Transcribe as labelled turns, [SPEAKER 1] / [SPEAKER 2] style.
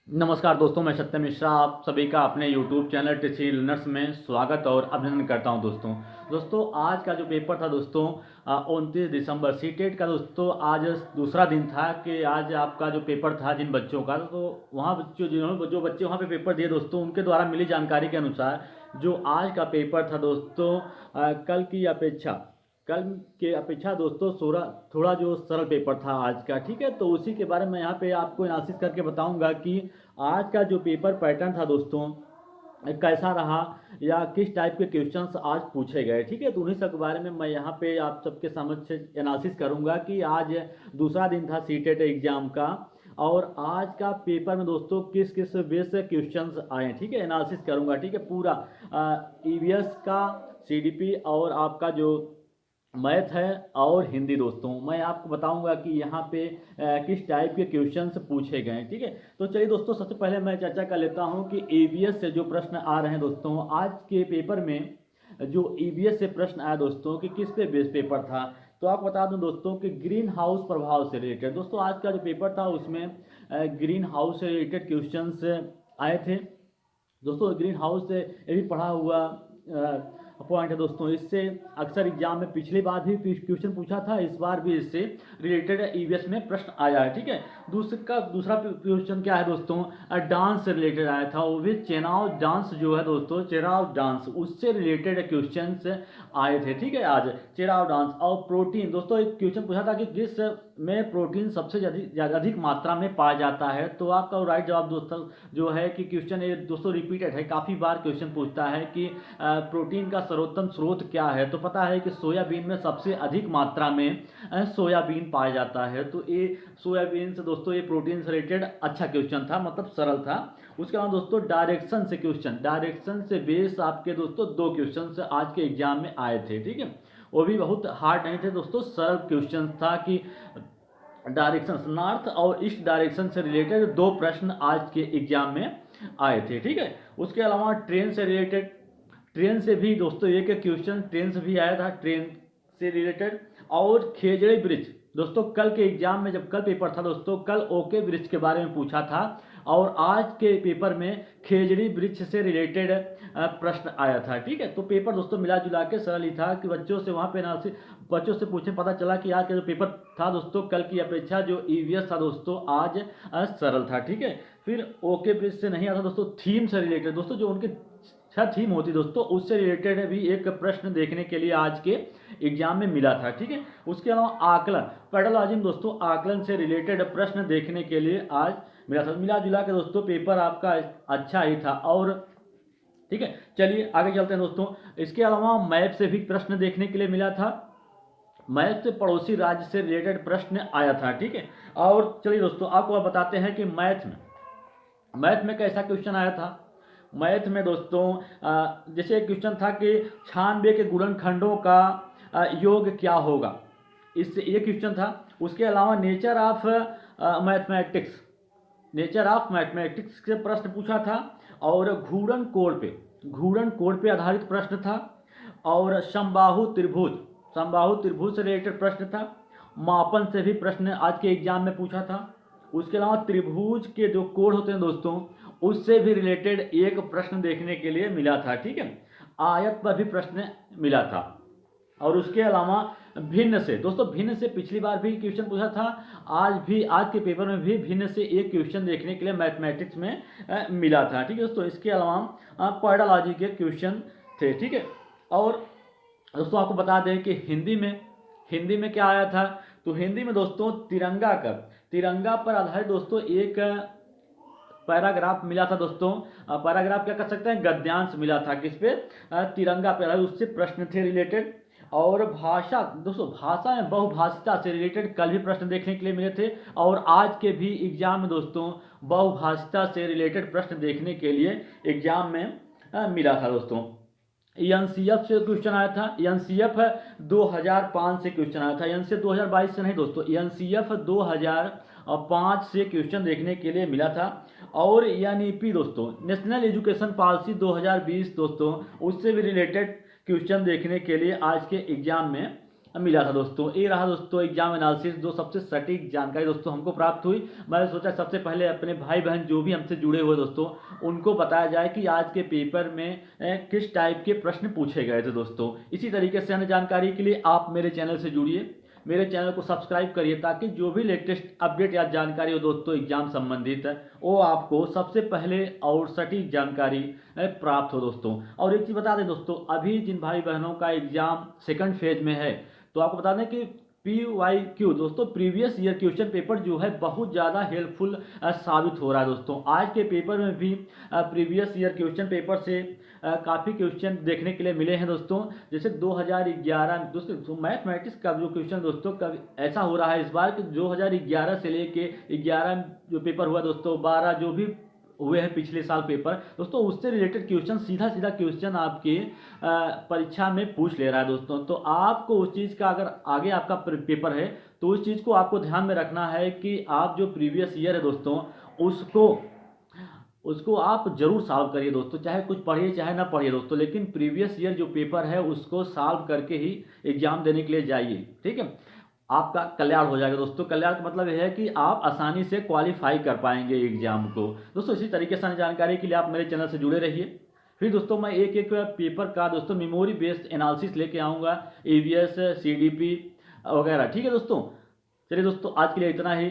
[SPEAKER 1] नमस्कार दोस्तों, मैं सत्यम मिश्रा आप सभी का अपने YouTube चैनल टीची लर्नर्स में स्वागत और अभिनंदन करता हूं। दोस्तों आज का जो पेपर था दोस्तों 29 दिसंबर सीटेट का दोस्तों आज दूसरा दिन था कि आज आपका जो पेपर था जिन बच्चों का, तो वहाँ बच्चों जो बच्चे वहाँ पे पेपर दिए दोस्तों, उनके द्वारा मिली जानकारी के अनुसार जो आज का पेपर था दोस्तों कल की अपेक्षा कल के अपेक्षा दोस्तों थोड़ा जो सरल पेपर था आज का। ठीक है, तो उसी के बारे में यहाँ पे आपको एनालिसिस करके बताऊंगा कि आज का जो पेपर पैटर्न था दोस्तों कैसा रहा या किस टाइप के क्वेश्चंस आज पूछे गए। ठीक है, तो उन्हीं सब के बारे में मैं यहाँ पे आप सबके समक्ष एनालिसिस करूंगा कि आज दूसरा दिन था सीटेट एग्जाम का और आज का पेपर में दोस्तों किस किस बेस से क्वेश्चंस आए। ठीक है, एनालिसिस करूंगा। ठीक है, पूरा ईवीएस का, सीडीपी और आपका जो मैथ है और हिंदी दोस्तों मैं आपको बताऊंगा कि यहाँ पे किस टाइप के क्वेश्चंस पूछे गए। ठीक है, तो चलिए दोस्तों सबसे पहले मैं चर्चा कर लेता हूँ कि ईवीएस से जो प्रश्न आ रहे हैं दोस्तों आज के पेपर में। जो ईवीएस से प्रश्न आया दोस्तों कि किस पे बेस पेपर था, तो आपको बता दूं दोस्तों कि ग्रीन हाउस प्रभाव से रिलेटेड दोस्तों आज का जो पेपर था उसमें ग्रीन हाउस से रिलेटेड क्वेश्चंस आए थे दोस्तों। ग्रीन हाउस से ये भी पढ़ा हुआ पॉइंट है दोस्तों। इससे अक्सर एग्जाम में पिछली बार भी क्वेश्चन पूछा था, इस बार भी इससे रिलेटेड ईवीएस में प्रश्न आया है। ठीक है, दूसरा क्वेश्चन क्या है दोस्तों, डांस से रिलेटेड आया था, वो भी चेनाव डांस जो है दोस्तों, चेराव डांस उससे रिलेटेड क्वेश्चन आए थे। ठीक है, आज चेराव डांस और प्रोटीन दोस्तों एक क्वेश्चन पूछा था कि किस में प्रोटीन सबसे अधिक मात्रा में पाया जाता है, तो आपका राइट जवाब दोस्तों जो है कि क्वेश्चन ये दोस्तों रिपीटेड है, काफ़ी बार क्वेश्चन पूछता है कि प्रोटीन का सर्वोत्तम स्रोत क्या है, तो पता है कि सोयाबीन में सबसे अधिक मात्रा में सोयाबीन पाया जाता है। तो ये सोयाबीन से दोस्तों ये प्रोटीन से रिलेटेड अच्छा क्वेश्चन था, मतलब सरल था। उसके बाद दोस्तों डायरेक्शन से बेस आपके दोस्तों दो क्वेश्चन आज के एग्जाम में आए थे। ठीक है, वो भी बहुत हार्ड नहीं थे दोस्तों, सरल क्वेश्चन था कि डायरेक्शन नॉर्थ और ईस्ट डायरेक्शन से रिलेटेड दो प्रश्न आज के एग्जाम में आए थे। ठीक है, उसके अलावा ट्रेन से रिलेटेड, ट्रेन से भी दोस्तों एक क्वेश्चन ट्रेन से भी आया था, ट्रेन से रिलेटेड। और खेजड़ी ब्रिज दोस्तों कल के एग्जाम में, जब कल पेपर था दोस्तों, कल ओके ब्रिज के बारे में पूछा था और आज के पेपर में खेजड़ी ब्रिज से रिलेटेड प्रश्न आया था। ठीक है, तो पेपर दोस्तों मिला जुला के सरल ही था कि बच्चों से वहाँ पे एनालिसिस बच्चों से पूछे, पता चला कि आज का जो पेपर था दोस्तों कल की अपेक्षा जो ईवीएस था दोस्तों आज सरल था। ठीक है, फिर ओके ब्रिज से नहीं आता दोस्तों, थीम से रिलेटेड दोस्तों जो उनके थीम होती दोस्तों उससे रिलेटेड भी एक प्रश्न देखने के लिए आज के एग्जाम में मिला था। ठीक है, उसके अलावा आकलन पेडोलॉजी में दोस्तों आकलन से रिलेटेड प्रश्न देखने के लिए आज मिला था। मिला जुला के दोस्तों पेपर आपका अच्छा ही था। और ठीक है, चलिए आगे चलते हैं दोस्तों। इसके अलावा मैप से भी प्रश्न देखने के लिए मिला था, मैथ से पड़ोसी राज्य से रिलेटेड प्रश्न आया था। ठीक है, और चलिए दोस्तों आपको बताते हैं कि मैथ में कैसा क्वेश्चन आया था। मैथ में दोस्तों जैसे एक क्वेश्चन था कि 96 के गुणनखंडों का योग क्या होगा, इससे ये क्वेश्चन था। उसके अलावा नेचर ऑफ मैथमेटिक्स से प्रश्न पूछा था और घूर्णन कोण पे आधारित प्रश्न था। और समबाहु त्रिभुज से रिलेटेड प्रश्न था। मापन से भी प्रश्न आज के एग्जाम में पूछा था। उसके अलावा त्रिभुज के जो कोण होते हैं दोस्तों उससे भी रिलेटेड एक प्रश्न देखने के लिए मिला था। ठीक है, आयत पर भी प्रश्न मिला था। और उसके अलावा भिन्न से पिछली बार भी क्वेश्चन पूछा था, आज के पेपर में भी भिन्न से एक क्वेश्चन देखने के लिए मैथमेटिक्स में मिला था। ठीक है दोस्तों, इसके अलावा पेडोलॉजी के क्वेश्चन थे। ठीक है, और दोस्तों आपको बता दें कि हिंदी में क्या आया था, तो हिंदी में दोस्तों तिरंगा पर आधारित दोस्तों एक पैराग्राफ मिला था दोस्तों। पैराग्राफ क्या कर सकते हैं, गद्यांश मिला था किस पे, तिरंगा पे, उससे प्रश्न थे रिलेटेड। और भाषा में बहुभाषिता से रिलेटेड कल भी प्रश्न देखने के लिए मिले थे और आज के भी एग्जाम में दोस्तों बहुभाषिता से रिलेटेड प्रश्न देखने के लिए एग्जाम में मिला था दोस्तों। एनसीएफ से क्वेश्चन आया था, एनसीएफ 2005 से क्वेश्चन आया था, एनसीएफ 2022 से नहीं दोस्तों, एनसीएफ 2005 से क्वेश्चन देखने के लिए मिला था। और एनईपी दोस्तों नेशनल एजुकेशन पॉलिसी 2020 दोस्तों उससे भी रिलेटेड क्वेश्चन देखने के लिए आज के एग्जाम में मिला था दोस्तों। ये रहा दोस्तों एग्जाम एनालिसिस, जो सबसे सटीक जानकारी दोस्तों हमको प्राप्त हुई। मैंने सोचा सबसे पहले अपने भाई बहन जो भी हमसे जुड़े हुए दोस्तों उनको बताया जाए कि आज के पेपर में किस टाइप के प्रश्न पूछे गए थे दोस्तों। इसी तरीके से अन्य जानकारी के लिए आप मेरे चैनल से जुड़िए, मेरे चैनल को सब्सक्राइब करिए, ताकि जो भी लेटेस्ट अपडेट या जानकारी हो दोस्तों एग्जाम संबंधित है वो आपको सबसे पहले और सटीक जानकारी प्राप्त हो दोस्तों। और एक चीज़ बता दें दोस्तों, अभी जिन भाई बहनों का एग्जाम सेकंड फेज में है, तो आपको बता दें कि PYQ दोस्तों प्रीवियस ईयर क्वेश्चन पेपर जो है बहुत ज़्यादा हेल्पफुल साबित हो रहा है दोस्तों। आज के पेपर में भी प्रीवियस ईयर क्वेश्चन पेपर से काफ़ी क्वेश्चन देखने के लिए मिले हैं दोस्तों। जैसे 2011 दोस्तों मैथमेटिक्स का जो क्वेश्चन दोस्तों ऐसा हो रहा है इस बार कि 2011 से लेके 11 जो पेपर हुआ दोस्तों, 12 जो भी हुए हैं पिछले साल पेपर दोस्तों, उससे रिलेटेड क्वेश्चन सीधा सीधा क्वेश्चन आपके परीक्षा में पूछ ले रहा है दोस्तों। तो आपको उस चीज़ का, अगर आगे आपका पेपर है तो उस चीज़ को आपको ध्यान में रखना है कि आप जो प्रीवियस ईयर है दोस्तों उसको उसको आप जरूर सॉल्व करिए दोस्तों, चाहे कुछ पढ़िए चाहे ना पढ़िए दोस्तों, लेकिन प्रीवियस ईयर जो पेपर है उसको सॉल्व करके ही एग्जाम देने के लिए जाइए, ठीक है। आपका कल्याण हो जाएगा दोस्तों। कल्याण का मतलब यह है कि आप आसानी से क्वालिफाई कर पाएंगे एग्जाम को दोस्तों। इसी तरीके से जानकारी के लिए आप मेरे चैनल से जुड़े रहिए। फिर दोस्तों मैं एक एक पेपर का दोस्तों मेमोरी बेस्ड एनालिसिस लेके आऊँगा, EVS CDP वगैरह, ठीक है दोस्तों। चलिए दोस्तों आज के लिए इतना ही।